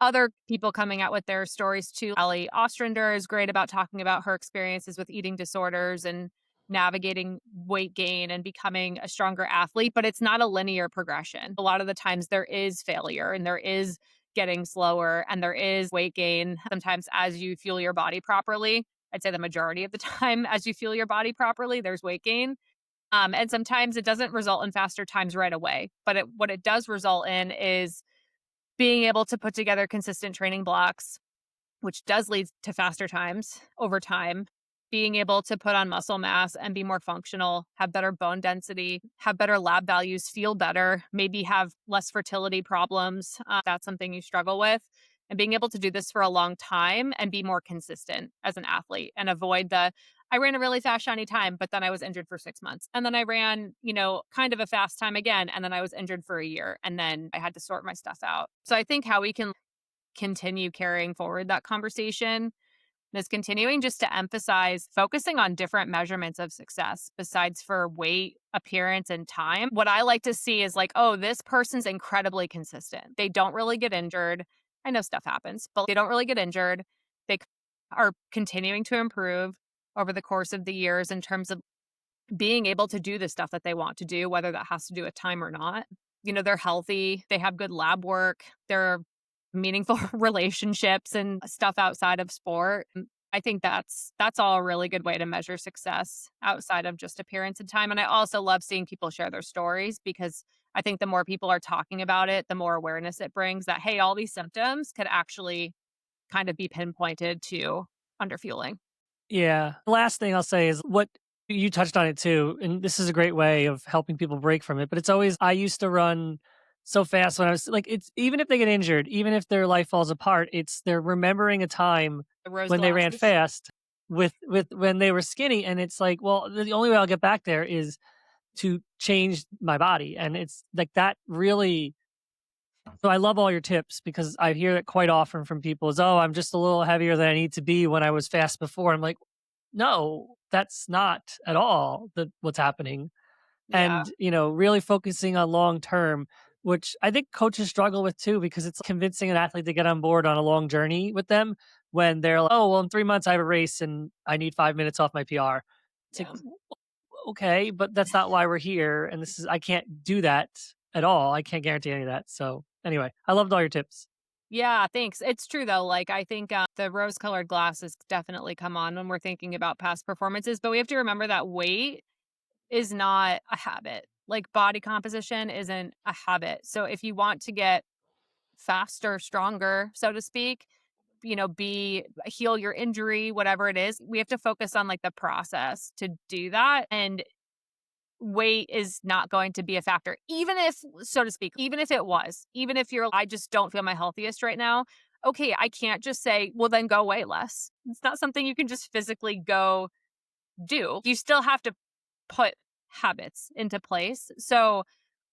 other people coming out with their stories too. Ellie Ostrander is great about talking about her experiences with eating disorders and navigating weight gain and becoming a stronger athlete, but it's not a linear progression. A lot of the times there is failure and there is getting slower and there is weight gain. Sometimes as you fuel your body properly, I'd say the majority of the time as you fuel your body properly, there's weight gain. And sometimes it doesn't result in faster times right away, but what it does result in is being able to put together consistent training blocks, which does lead to faster times over time, being able to put on muscle mass and be more functional, have better bone density, have better lab values, feel better, maybe have less fertility problems. That's something you struggle with. And being able to do this for a long time and be more consistent as an athlete and avoid I ran a really fast, shiny time, but then I was injured for 6 months. And then I ran, kind of a fast time again. And then I was injured for a year. And then I had to sort my stuff out. So I think how we can continue carrying forward that conversation is continuing just to emphasize focusing on different measurements of success besides for weight, appearance, and time. What I like to see is like, oh, this person's incredibly consistent. They don't really get injured. I know stuff happens, but they don't really get injured. They are continuing to improve over the course of the years in terms of being able to do the stuff that they want to do, whether that has to do with time or not. They're healthy, they have good lab work, they're meaningful relationships and stuff outside of sport. I think that's all a really good way to measure success outside of just appearance and time. And I also love seeing people share their stories because I think the more people are talking about it, the more awareness it brings that, hey, all these symptoms could actually kind of be pinpointed to underfueling.
Yeah. The last thing I'll say is what you touched on it too, and this is a great way of helping people break from it. But it's always, I used to run so fast when I was like, it's even if they get injured, even if their life falls apart, it's they're remembering a time
The rose
when they ran
glasses.
fast with when they were skinny. And it's like, well, the only way I'll get back there is to change my body. And it's like that really. So I love all your tips because I hear it quite often from people is, oh, I'm just a little heavier than I need to be when I was fast before. I'm like, no, that's not at all what's happening.
Yeah.
And, really focusing on long term, which I think coaches struggle with too, because it's convincing an athlete to get on board on a long journey with them when they're like, oh, well, in 3 months I have a race and I need 5 minutes off my PR. It's like,
Yeah.
okay, but that's not why we're here. And I can't do that at all. I can't guarantee any of that. So anyway, I loved all your tips.
Yeah, thanks. It's true though. Like I think the rose-colored glasses definitely come on when we're thinking about past performances, but we have to remember that weight is not a habit. Like body composition isn't a habit. So if you want to get faster, stronger, so to speak, be heal your injury, whatever it is, we have to focus on like the process to do that. And weight is not going to be a factor, even if, so to speak, even if it was, even if I just don't feel my healthiest right now. Okay, I can't just say, well, then go weigh less. It's not something you can just physically go do. You still have to put habits into place. So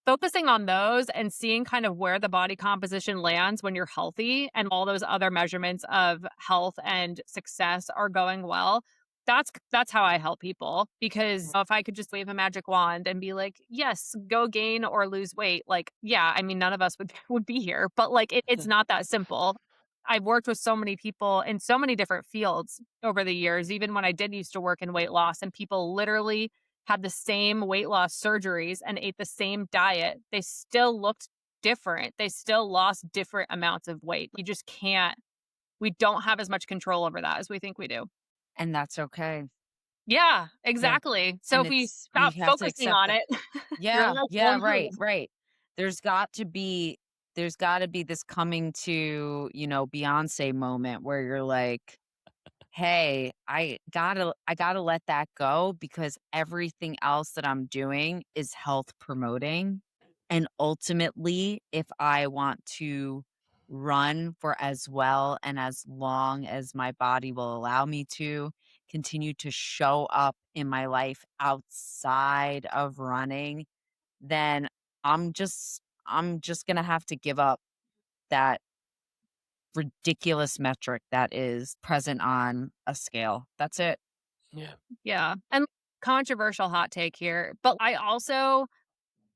focusing on those and seeing kind of where the body composition lands when you're healthy and all those other measurements of health and success are going well. That's how I help people, because if I could just wave a magic wand and be like, yes, go gain or lose weight, like, yeah, I mean, none of us would would be here, but like it's not that simple. I've worked with so many people in so many different fields over the years, even when I did used to work in weight loss, and people literally had the same weight loss surgeries and ate the same diet. They still looked different. They still lost different amounts of weight. You just can't, we don't have as much control over that as we think we do.
And that's okay.
Yeah,
Yeah.
exactly. So
And
if we
we
stop
have to
focusing
accept
on
that.
it, your
Yeah,
life will
yeah,
improve.
right. There's got to be this coming to, Beyonce moment where you're like, hey, I gotta let that go because everything else that I'm doing is health promoting. And ultimately, if I want to run for as well and as long as my body will allow me to continue to show up in my life outside of running, then I'm just gonna have to give up that ridiculous metric that is present on a scale. That's it.
Yeah.
Yeah. And controversial hot take here, but I also,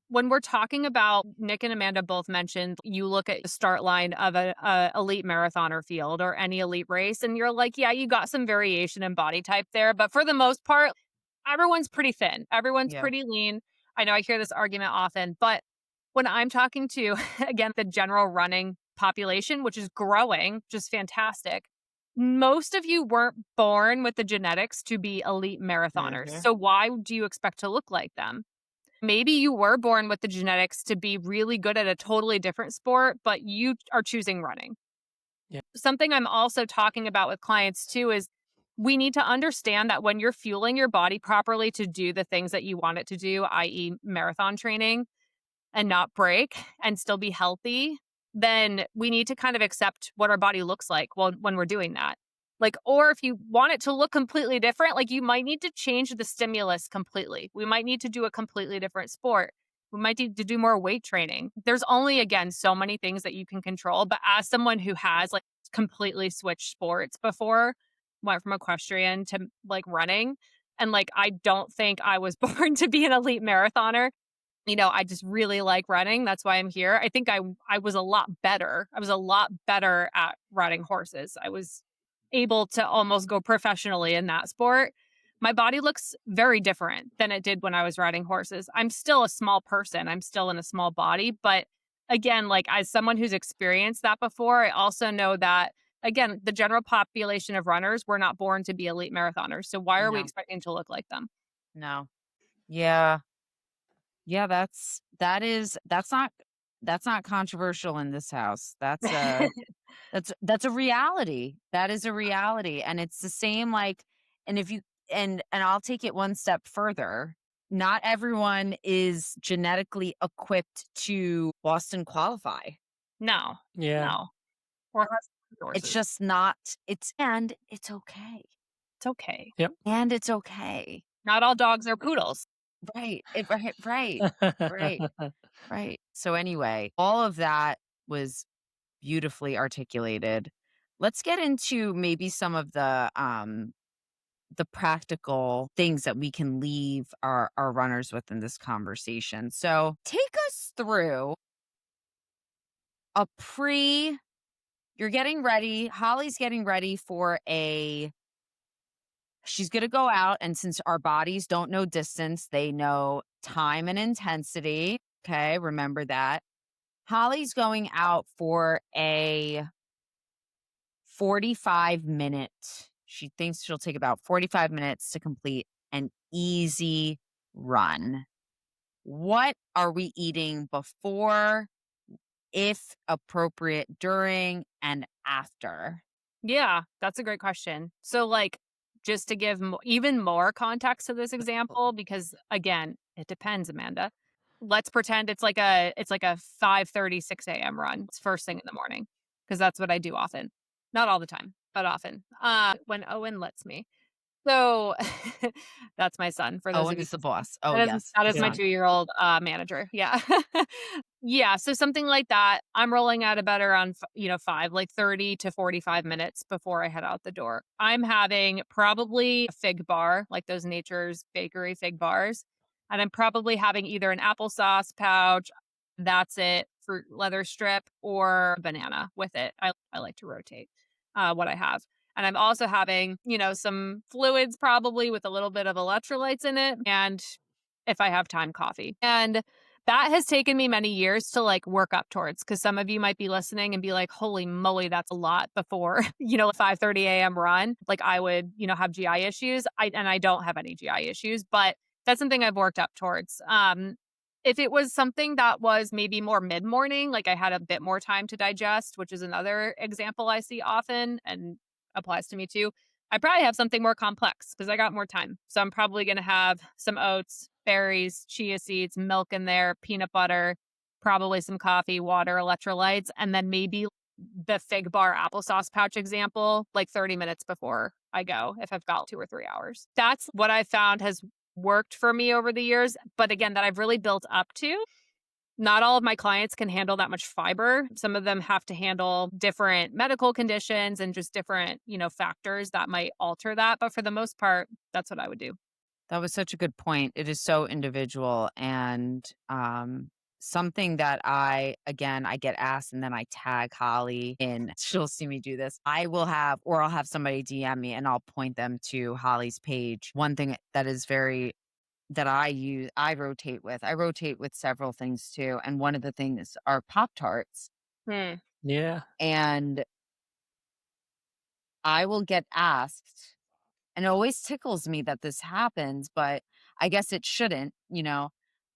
when we're talking about, Nick and Amanda both mentioned, you look at the start line of a elite marathoner field or any elite race, and you're like, yeah, you got some variation in body type there, but for the most part, everyone's pretty thin. Everyone's
Yeah.
pretty lean. I know I hear this argument often, but when I'm talking to, again, the general running population, which is growing, just fantastic, most of you weren't born with the genetics to be elite marathoners.
Mhm.
So why do you expect to look like them? Maybe you were born with the genetics to be really good at a totally different sport, but you are choosing running.
Yeah.
Something I'm also talking about with clients too is we need to understand that when you're fueling your body properly to do the things that you want it to do, i.e., marathon training, and not break and still be healthy, then we need to kind of accept what our body looks like when we're doing that. Like, or if you want it to look completely different, like you might need to change the stimulus completely. We might need to do a completely different sport. We might need to do more weight training. There's only, again, so many things that you can control. But as someone who has like completely switched sports before, went from equestrian to like running, and like I don't think I was born to be an elite marathoner. I just really like running. That's why I'm here. I think I was a lot better. I was a lot better at riding horses. I was able to almost go professionally in that sport, my body looks very different than it did when I was riding horses. I'm still a small person. I'm still in a small body. But again, like as someone who's experienced that before, I also know that, again, the general population of runners, we're not born to be elite marathoners. So why are we
No,
expecting to look like them?
no. Yeah. Yeah, that's not controversial in this house. That's a reality. That is a reality, and it's the same, like, and if you and I'll take it one step further. Not everyone is genetically equipped to Boston qualify.
No,
Yeah.
no. Or has
It's
resources.
just not and it's okay.
It's okay.
Yep.
And it's okay.
Not all dogs are poodles.
Right. Right. Right. So anyway, all of that was beautifully articulated. Let's get into maybe some of the practical things that we can leave our runners with in this conversation. So take us through a pre you're getting ready. Holly's getting ready for she's going to go out. And since our bodies don't know distance, they know time and intensity. Okay. Remember that. Holly's going out for a 45-minute. She thinks she'll take about 45 minutes to complete an easy run. What are we eating before, if appropriate, during, and after?
Yeah, that's a great question. So, like, just to give even more context to this example, because again, it depends, Amanda. Let's pretend it's like a 5:30, 6 a.m. run. It's first thing in the morning, because that's what I do often. Not all the time, but often. When Owen lets me. So that's my son. For those
Owen
of you,
is the boss. Oh,
that is
yes.
that is
His
my
Yeah.
son.
2-year-old manager. Yeah. Yeah, so something like that. I'm rolling out of bed around 5, like 30 to 45 minutes before I head out the door. I'm having probably a fig bar, like those Nature's Bakery fig bars, and I'm probably having either an applesauce pouch, that's it, fruit leather strip, or a banana with it. I like to rotate what I have. And I'm also having, some fluids probably with a little bit of electrolytes in it, and if I have time, coffee. And that has taken me many years to like work up towards, because some of you might be listening and be like, holy moly, that's a lot before, a 5:30 a.m. run. Like I would, have GI issues. I don't have any GI issues, but that's something I've worked up towards. If it was something that was maybe more mid-morning, like I had a bit more time to digest, which is another example I see often and applies to me too. I probably have something more complex because I got more time. So I'm probably going to have some oats, berries, chia seeds, milk in there, peanut butter, probably some coffee, water, electrolytes, and then maybe the fig bar applesauce pouch example, like 30 minutes before I go, if I've got 2 or 3 hours. That's what I found has worked for me over the years. But again, that I've really built up to. Not all of my clients can handle that much fiber. Some of them have to handle different medical conditions and just different, factors that might alter that. But for the most part, that's what I would do.
That was such a good point. It is so individual, and something that I get asked and then I tag Holly in. She'll see me do this. I'll have somebody DM me and I'll point them to Holly's page. One thing that is very that I rotate with several things too. And one of the things are Pop Tarts.
Hmm.
Yeah.
And I will get asked, and it always tickles me that this happens, but I guess it shouldn't,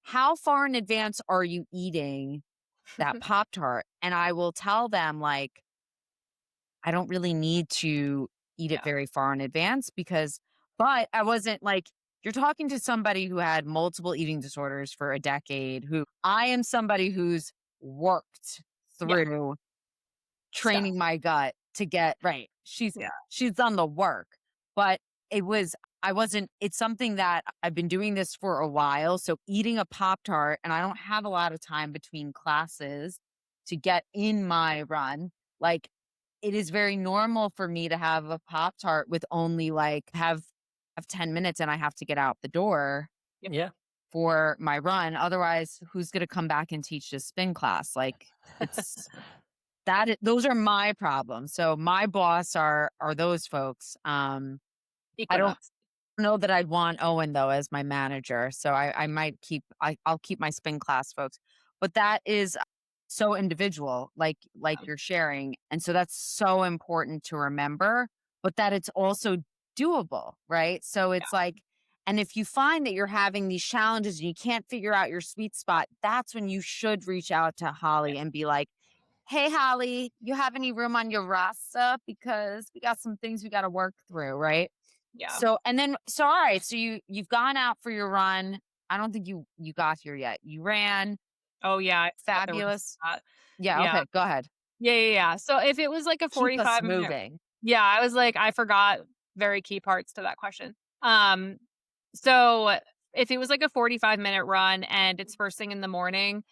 how far in advance are you eating that Pop Tart? And I will tell them, like, I don't really need to eat it
Yeah.
very far in advance but I wasn't like, you're talking to somebody who had multiple eating disorders for a decade, who I am somebody who's worked
Yeah.
through
Stuff.
training my gut to get right.
Yeah.
She's done the work, but it was I wasn't it's something that I've been doing this for a while. So eating a Pop Tart, and I don't have a lot of time between classes to get in my run. Like, it is very normal for me to have a Pop Tart with only like have 10 minutes and I have to get out the door
Yep.
Yeah.
for my run. Otherwise, who's gonna come back and teach this spin class? Like, it's those are my problems. So my boss are those folks. I don't
Equinox.
know that I'd want Owen though as my manager. So I might I'll keep my spin class folks. But that is so individual, like
Yeah.
you're sharing. And so that's so important to remember, but that it's also doable, right? So it's like, and if you find that you're having these challenges and you can't figure out your sweet spot, that's when you should reach out to Holly and be like, hey, Holly, you have any room on your roster? Because we got some things we got to work through, right?
Yeah.
So, and then, so, all right. So you've gone out for your run. I don't think you got here yet. You ran.
Oh yeah. I forgot there was
Fabulous.
that.
Yeah.
Yeah.
Okay. Go ahead.
Yeah. So if it was like a
Keep us
45-minute,
moving.
yeah, I was like, I forgot very key parts to that question. Um, so if it was like a 45-minute run and it's first thing in the morning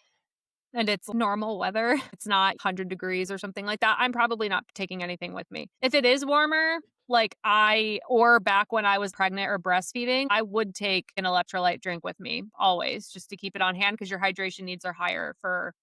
and it's normal weather, it's not 100 degrees or something like that, I'm probably not taking anything with me. If it is warmer, or back when I was pregnant or breastfeeding, I would take an electrolyte drink with me always just to keep it on hand because your hydration needs are higher for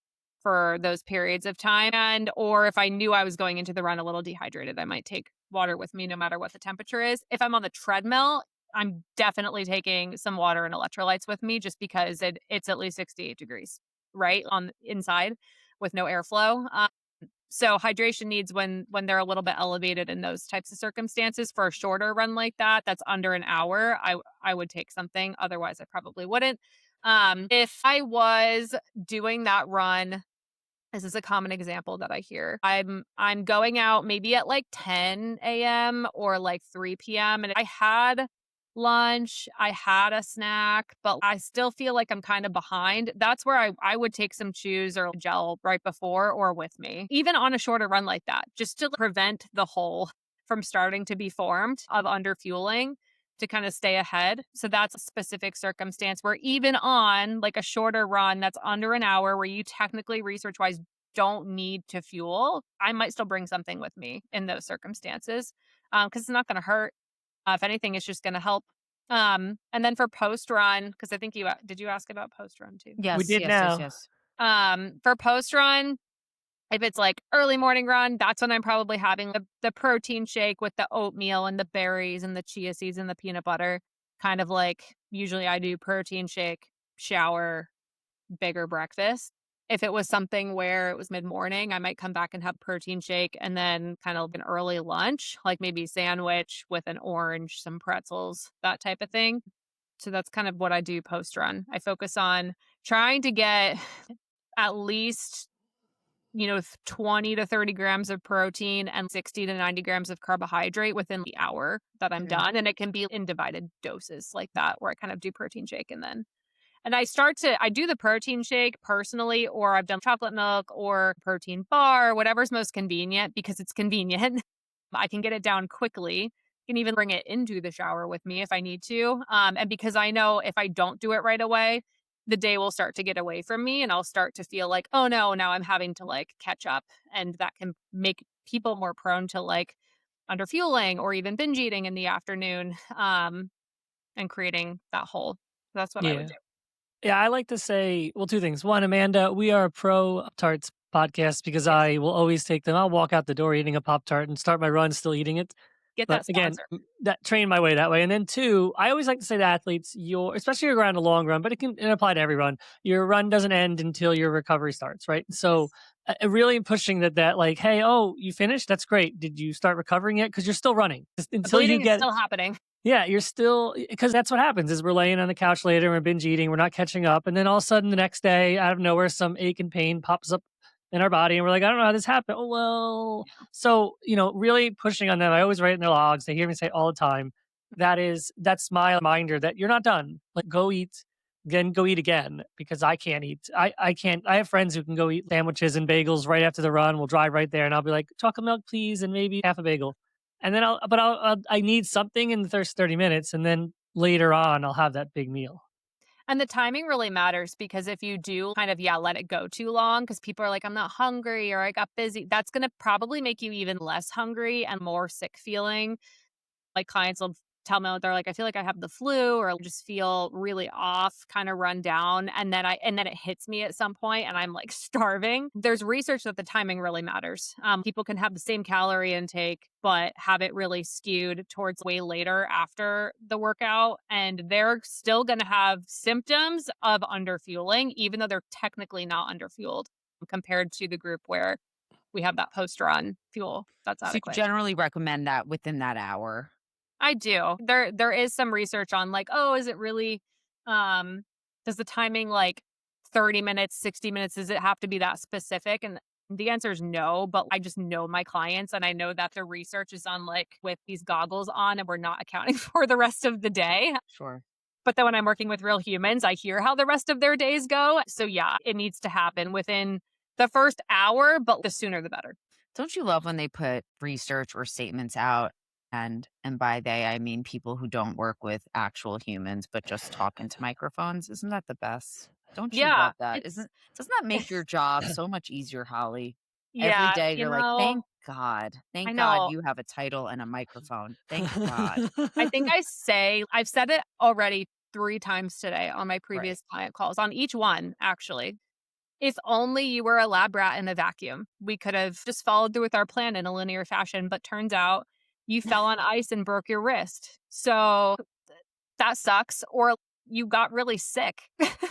those periods of time. And or if I knew I was going into the run a little dehydrated, I might take water with me no matter what the temperature is. If I'm on the treadmill, I'm definitely taking some water and electrolytes with me just because it's at least 68 degrees, right? On inside with no airflow. So hydration needs when they're a little bit elevated in those types of circumstances for a shorter run like that, that's under an hour, I would take something. Otherwise, I probably wouldn't. If I was doing that run, this is a common example that I hear. I'm going out maybe at like 10 a.m. or like 3 p.m. and I had lunch, I had a snack, but I still feel like I'm kind of behind. That's where I would take some chews or gel right before or with me, even on a shorter run like that, just to prevent the hole from starting to be formed of underfueling to kind of stay ahead. So that's a specific circumstance where even on like a shorter run that's under an hour where you technically research wise don't need to fuel, I might still bring something with me in those circumstances because it's not going to hurt. If anything, it's just going to help. And then for post run, because I think did you ask about post run too?
We
Yes.
did
Yes. Yes.
now.
Yes.
For post run, if it's like early morning run, that's when I'm probably having the protein shake with the oatmeal and the berries and the chia seeds and the peanut butter. Kind of like usually I do protein shake, shower, bigger breakfast. If it was something where it was mid-morning, I might come back and have protein shake and then kind of an early lunch, like maybe sandwich with an orange, some pretzels, that type of thing. So that's kind of what I do post run. I focus on trying to get at least 20 to 30 grams of protein and 60 to 90 grams of carbohydrate within the hour that I'm
Mhm.
done. And it can be in divided doses like that, where I kind of do protein shake and I do the protein shake personally, or I've done chocolate milk or protein bar, whatever's most convenient because it's convenient. I can get it down quickly. Can even bring it into the shower with me if I need to. And because I know if I don't do it right away, the day will start to get away from me and I'll start to feel like, oh no, now I'm having to like catch up. And that can make people more prone to like underfueling or even binge eating in the afternoon and creating that hole. That's what I would
Yeah.
do.
Yeah, I like to say, well, two things. One, Amanda, we are a pro Tarts podcast because
Yes.
I will always take them. I'll walk out the door eating a Pop Tart and start my run still eating it.
Get
But
that
again,
sponsor.
that train my way that way. And then two, I always like to say to athletes, especially around a long run, but it can apply to every run. Your run doesn't end until your recovery starts, right? So
Yes.
really pushing that like, hey, oh, you finished? That's great. Did you start recovering yet? Because you're still running. Just
The
until you
bleeding is
get
still happening.
yeah, you're still because that's what happens is we're laying on the couch later, we're binge eating, we're not catching up, and then all of a sudden the next day, out of nowhere, some ache and pain pops up in our body, and we're like, I don't know how this happened. Oh well, so really pushing on them. I always write in their logs. They hear me say it all the time. That's my reminder that you're not done. Like go eat, then go eat again because I can't eat. I can't. I have friends who can go eat sandwiches and bagels right after the run. We'll drive right there, and I'll be like, chocolate milk, please, and maybe half a bagel. And then I need something in the first 30 minutes. And then later on, I'll have that big meal.
And the timing really matters because if you do kind of, let it go too long because people are like, I'm not hungry or I got busy, that's going to probably make you even less hungry and more sick feeling. Like clients will tell me, they're like, I feel like I have the flu or just feel really off, kind of run down. And then it hits me at some point and I'm like starving. There's research that the timing really matters. People can have the same calorie intake, but have it really skewed towards way later after the workout. And they're still going to have symptoms of underfueling, even though they're technically not underfueled compared to the group where we have that post-run fuel that's
So you
adequate.
generally recommend that within that hour.
I do. There is some research on like, oh, is it really um does the timing like 30 minutes, 60 minutes, does it have to be that specific? And the answer is no, but I just know my clients and I know that the research is on like with these goggles on and we're not accounting for the rest of the day.
Sure.
But then when I'm working with real humans, I hear how the rest of their days go. So yeah, it needs to happen within the first hour, but the sooner the better.
Don't you love when they put research or statements out? And by they, I mean people who don't work with actual humans, but just talk into microphones. Isn't that the best? Don't you
Yeah,
love that?
it's
Doesn't that make your job so much easier, Holly? Every
yeah,
day
you
you're like,
know,
thank
I
God
know.
you have a title and a microphone. Thank God.
I think I've said it already 3 times today on my
Right.
previous client calls, on each one, actually. If only you were a lab rat in a vacuum. We could have just followed through with our plan in a linear fashion, but turns out you fell on ice and broke your wrist. So that sucks. Or you got really sick.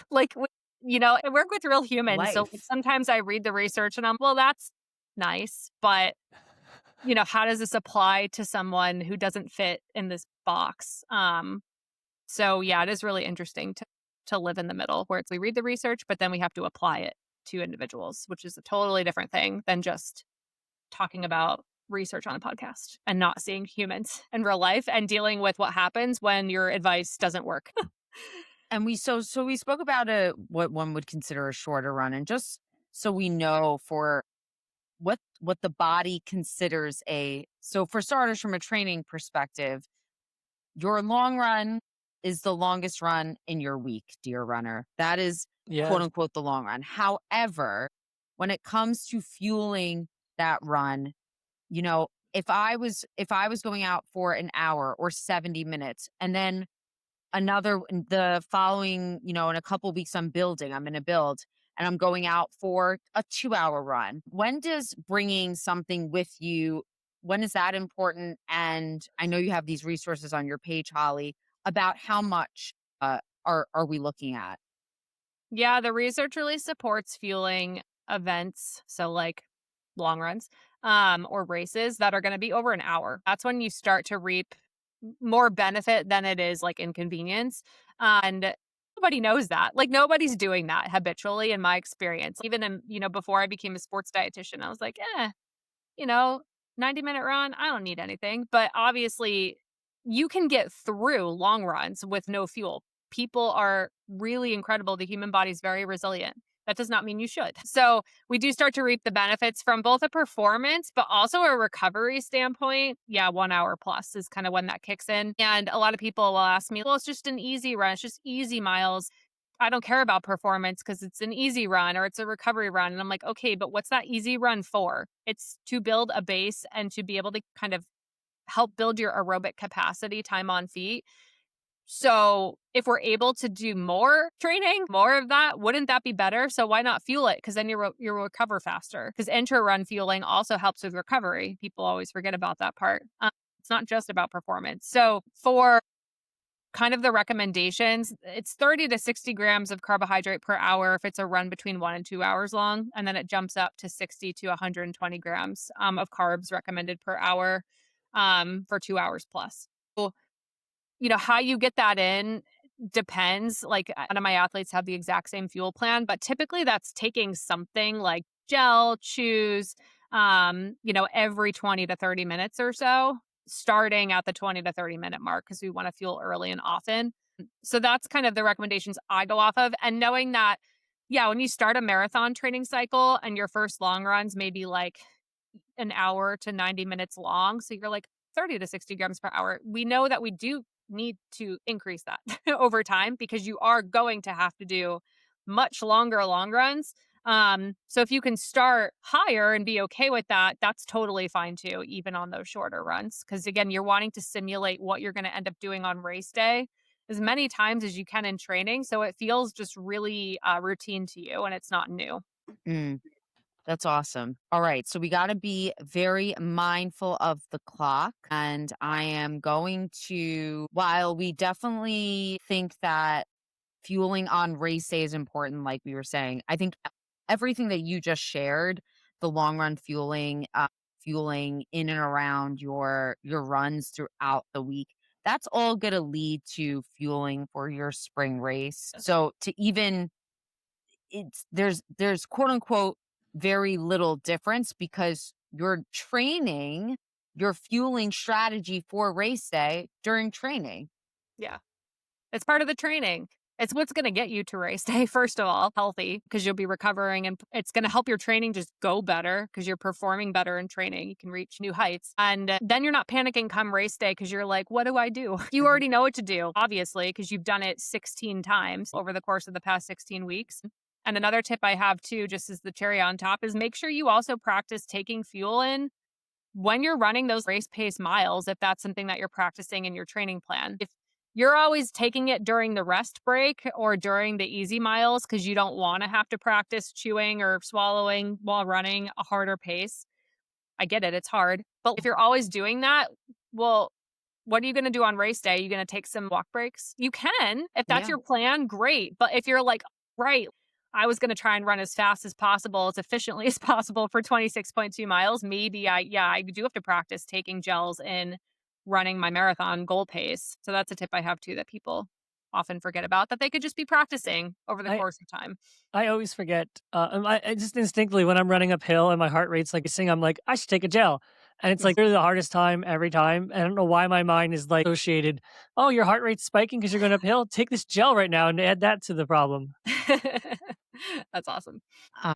Like, I work with real humans. So like,
Life.
sometimes I read the research and I'm, well, that's nice. But how does this apply to someone who doesn't fit in this box? So yeah, it is really interesting to live in the middle where we read the research, but then we have to apply it to individuals, which is a totally different thing than just talking about research on a podcast and not seeing humans in real life and dealing with what happens when your advice doesn't work.
And so we spoke about what one would consider a shorter run, and just so we know for what the body considers so for starters from a training perspective, your long run is the longest run in your week, dear runner. That is quote
Yes.
unquote the long run. However, when it comes to fueling that run, if I was going out for an hour or 70 minutes and then the following, in a couple weeks I'm going to build and I'm going out for a 2-hour run. When does bringing something with you, when is that important? And I know you have these resources on your page, Holly, about how much are we looking at?
Yeah, the research really supports fueling events. So like long runs, or races that are going to be over an hour. That's when you start to reap more benefit than it is like inconvenience. And nobody knows that. Like nobody's doing that habitually in my experience. Even before I became a sports dietitian, I was like, you know, 90-minute run, I don't need anything. But obviously, you can get through long runs with no fuel. People are really incredible. The human body is very resilient. That does not mean you should. So, we do start to reap the benefits from both a performance, but also a recovery standpoint. Yeah, 1 hour plus is kind of when that kicks in. And a lot of people will ask me, well, it's just an easy run, it's just easy miles. I don't care about performance because it's an easy run or it's a recovery run. And I'm like, okay, but what's that easy run for? It's to build a base and to be able to kind of help build your aerobic capacity, time on feet. So if we're able to do more training, more of that, wouldn't that be better? So why not fuel it? Because then you'll recover faster. Because intra-run fueling also helps with recovery. People always forget about that part. It's not just about performance. So for kind of the recommendations, it's 30 to 60 grams of carbohydrate per hour if it's a run between 1 and 2 hours long. And then it jumps up to 60 to 120 grams of carbs recommended per hour for 2 hours plus. So, how you get that in depends. Like none of my athletes have the exact same fuel plan, but typically that's taking something like gel, chews, every 20 to 30 minutes or so, starting at the 20 to 30-minute mark because we want to fuel early and often. So that's kind of the recommendations I go off of. And knowing that, yeah, when you start a marathon training cycle and your first long runs may be like an hour to 90 minutes long. So you're like 30 to 60 grams per hour. We know that we do need to increase that over time because you are going to have to do much longer long runs. So if you can start higher and be okay with that, that's totally fine too, even on those shorter runs. Because again, you're wanting to simulate what you're going to end up doing on race day as many times as you can in training. So it feels just really routine to you and it's not new.
Mm, that's awesome. All right. So we got to be very mindful of the clock. And I am going to, while we definitely think that fueling on race day is important, like we were saying, I think everything that you just shared, the long run fueling, fueling in and around your runs throughout the week, that's all going to lead to fueling for your spring race. So to even there's quote unquote very little difference because you're training your fueling strategy for race day during training.
Yeah. It's part of the training. It's what's going to get you to race day, first of all, healthy, because you'll be recovering and it's going to help your training just go better because you're performing better in training. You can reach new heights. And then you're not panicking come race day because you're like, what do I do? You already know what to do, obviously, because you've done it 16 times over the course of the past 16 weeks. And another tip I have too, just as the cherry on top, is make sure you also practice taking fuel in when you're running those race pace miles, if that's something that you're practicing in your training plan. If you're always taking it during the rest break or during the easy miles because you don't want to have to practice chewing or swallowing while running a harder pace, I get it. It's hard. But if you're always doing that, well, what are you going to do on race day? Are you going to take some walk breaks? You can. If that's
Yeah.
your plan, great. But if you're like, right, I was going to try and run as fast as possible, as efficiently as possible for 26.2 miles, maybe I do have to practice taking gels in running my marathon goal pace. So that's a tip I have too that people often forget about, that they could just be practicing over the
I
course of time.
I always forget. I just instinctively when I'm running uphill and my heart rate's like racing, I'm like, I should take a gel, and it's like really the hardest time every time. I don't know why my mind is like associated. Oh, your heart rate's spiking because you're going uphill. Take this gel right now and add that to the problem.
That's awesome.
Um,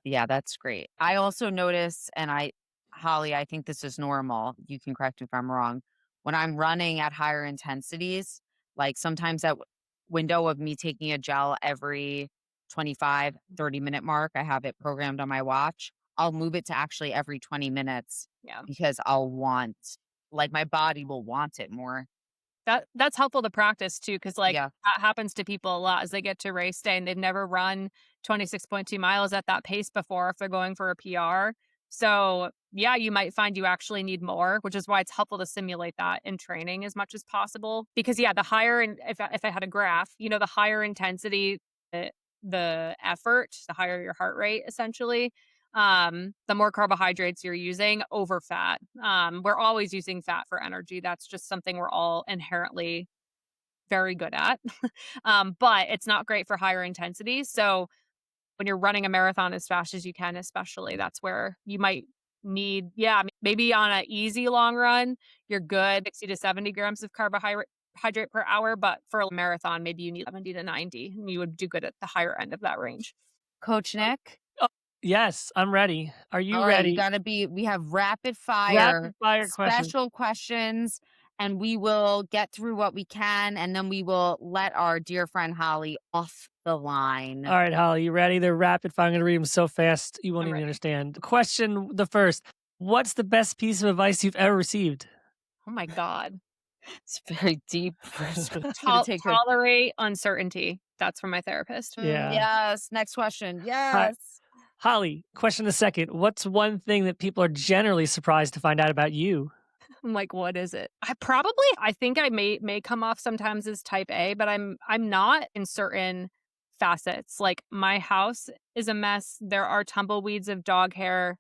yeah, that's great. I also notice, and Holly, I think this is normal. You can correct me if I'm wrong. When I'm running at higher intensities, like sometimes that window of me taking a gel every 25, 30-minute mark, I have it programmed on my watch. I'll move it to actually every 20 minutes
Yeah.
because like my body will want it more.
That's helpful to practice too, because like
Yeah.
that happens to people a lot as they get to race day and they've never run 26.2 miles at that pace before if they're going for a PR. So yeah, you might find you actually need more, which is why it's helpful to simulate that in training as much as possible. Because yeah, the higher, and if I had a graph, the higher intensity, the effort, the higher your heart rate, essentially, the more carbohydrates you're using over fat. We're always using fat for energy. That's just something we're all inherently very good at. But it's not great for higher intensities. So when you're running a marathon as fast as you can, especially, that's where you might need, maybe on an easy long run, you're good 60 to 70 grams of carbohydrate per hour. But for a marathon, maybe you need 70 to 90 and you would do good at the higher end of that range.
Coach Nick?
Oh, yes, I'm ready. Are you
All right,
ready?
we have rapid fire,
Rapid fire questions.
special questions, and we will get through what we can, and then we will let our dear friend Holly off the line.
All right, Holly, you ready? They're rapid fire. I'm going to read them so fast you won't
I'm
even
ready.
understand. Question the first. What's the best piece of advice you've ever received?
Oh my God.
It's very deep. Gonna take her.
Tolerate uncertainty. That's from my therapist.
Yeah.
Yes. Next question. Yes.
Holly, question the second. What's one thing that people are generally surprised to find out about you?
I'm like, what is it? I think I may come off sometimes as type A, but I'm not in certain facets. Like my house is a mess. There are tumbleweeds of dog hair.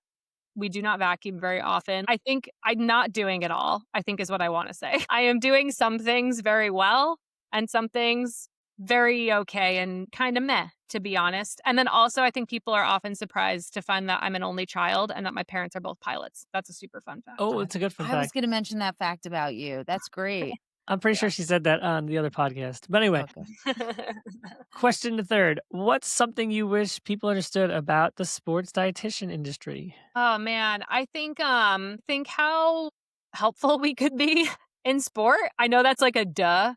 We do not vacuum very often. I think I'm not doing it all, I think is what I want to say. I am doing some things very well and some things very okay and kind of meh, to be honest. And then also, I think people are often surprised to find that I'm an only child and that my parents are both pilots. That's a super fun fact.
Oh, it's a good fun
I was
fact.
going to mention that fact about you. That's great.
I'm pretty sure she said that on the other podcast. But anyway,
Okay.
question the third. What's something you wish people understood about the sports dietitian industry?
Oh man, I think how helpful we could be in sport. I know that's like a duh,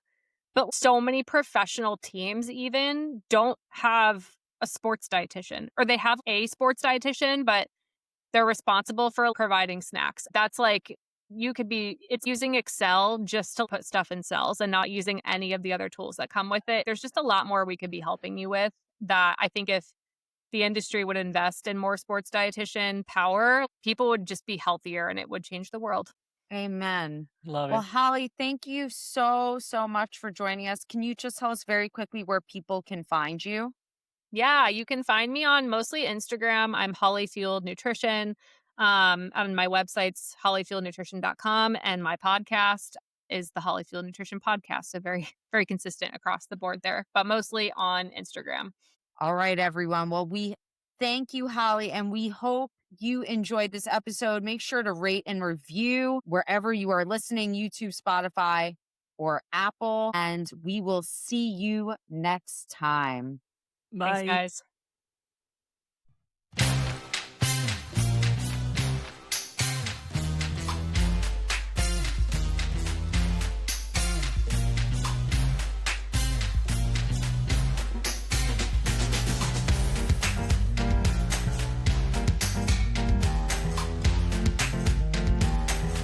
but so many professional teams even don't have a sports dietitian, or they have a sports dietitian, but they're responsible for providing snacks. That's like, it's using Excel just to put stuff in cells and not using any of the other tools that come with it. There's just a lot more we could be helping you with that I think if the industry would invest in more sports dietitian power, people would just be healthier and it would change the world.
Amen.
Love
Well,
it.
Holley, thank you so much for joining us. Can you just tell us very quickly where people can find you?
Yeah, you can find me on mostly Instagram. I'm Holley Fueled Nutrition. On my website's hollyfuelednutrition.com, and my podcast is the Holley Fueled Nutrition Podcast. So very, very consistent across the board there, but mostly on Instagram.
All right, everyone. Well, we thank you, Holley, and we hope you enjoyed this episode. Make sure to rate and review wherever you are listening, YouTube, Spotify, or Apple, and we will see you next time.
Thanks,
Bye.
guys.